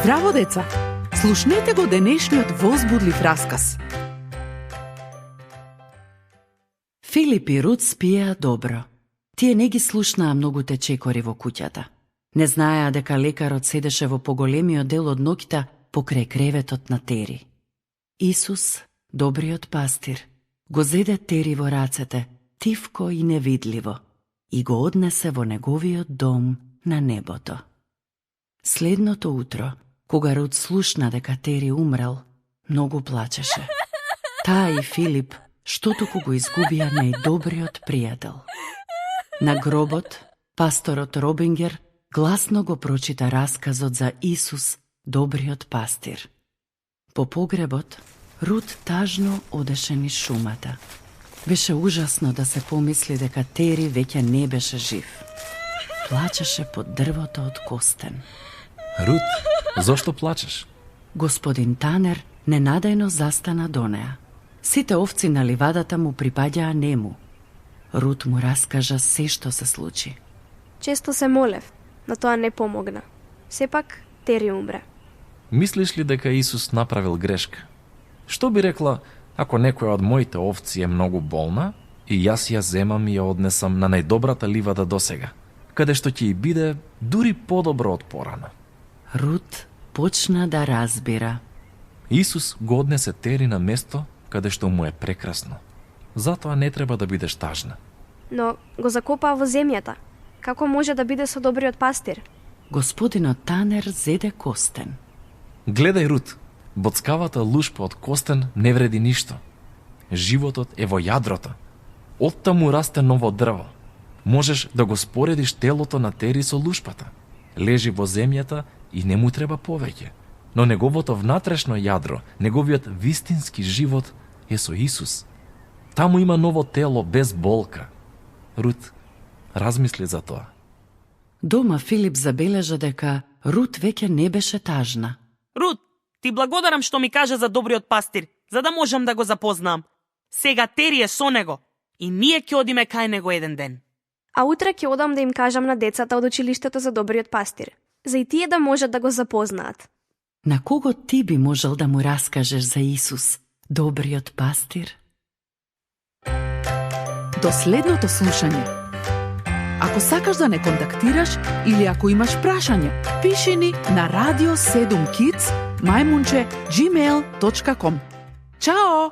Здраво, деца! Слушнете го денешниот возбудлив расказ. Филип и Рут спиеа добро. Тие не ги слушнаа многуте чекори во куќата. Не знаеа дека лекарот седеше во поголемиот дел од ноќта покрај креветот на Тери. Исус, добриот пастир, го зеде Тери во рацете, тивко и невидливо, и го однесе во неговиот дом на небото. Следното утро, кога Рут слушна дека Тери умрел, многу плачеше. Таа и Филип, што туку го изгубија најдобриот пријател. На гробот, пасторот Робингер гласно го прочита расказот за Исус, добриот пастир. По погребот, Рут тажно одеше низ шумата. Беше ужасно да се помисли дека Тери веќе не беше жив. Плачеше под дрвото од костен. Рут, зошто плачеш? Господин Танер ненадејно застана до неа. Сите овци на ливадата му припаѓаа нему. Рут му раскажа се што се случи. Често се молев, но тоа не помогна. Сепак Тери умре. Мислиш ли дека Исус направил грешка? Што би рекла ако некоја од моите овци е многу болна и јас ја земам и ја однесам на најдобрата ливада досега, каде што ќе и биде дури подобро од порано? Рут почна да разбира. Исус го однесе Тери на место каде што му е прекрасно. Затоа не треба да бидеш тажна. Но го закопаа во земјата. Како може да биде со добриот пастир? Господинот Танер зеде костен. Гледај, Рут, боцкавата лушпа од костен не вреди ништо. Животот е во јадрото. Оттаму расте ново дрво. Можеш да го споредиш телото на Тери со лушпата. Лежи во земјата и не му треба повеќе. Но неговото внатрешно јадро, неговиот вистински живот е со Исус. Таму има ново тело без болка. Рут, размисли за тоа. Дома Филип забележа дека Рут веќе не беше тажна. Рут, ти благодарам што ми кажа за добриот пастир, за да можам да го запознам. Сега Тери е со него и ние ќе одиме кај него еден ден. А утре ќе одам да им кажам на децата од училиштето за добриот пастир, за и тие да можат да го запознаат. На кого ти би можел да му раскажеш за Исус, добриот пастир? До следното слушање. Ако сакаш да не контактираш или ако имаш прашање, пиши ни на radio7kids@gmail.com. Чао!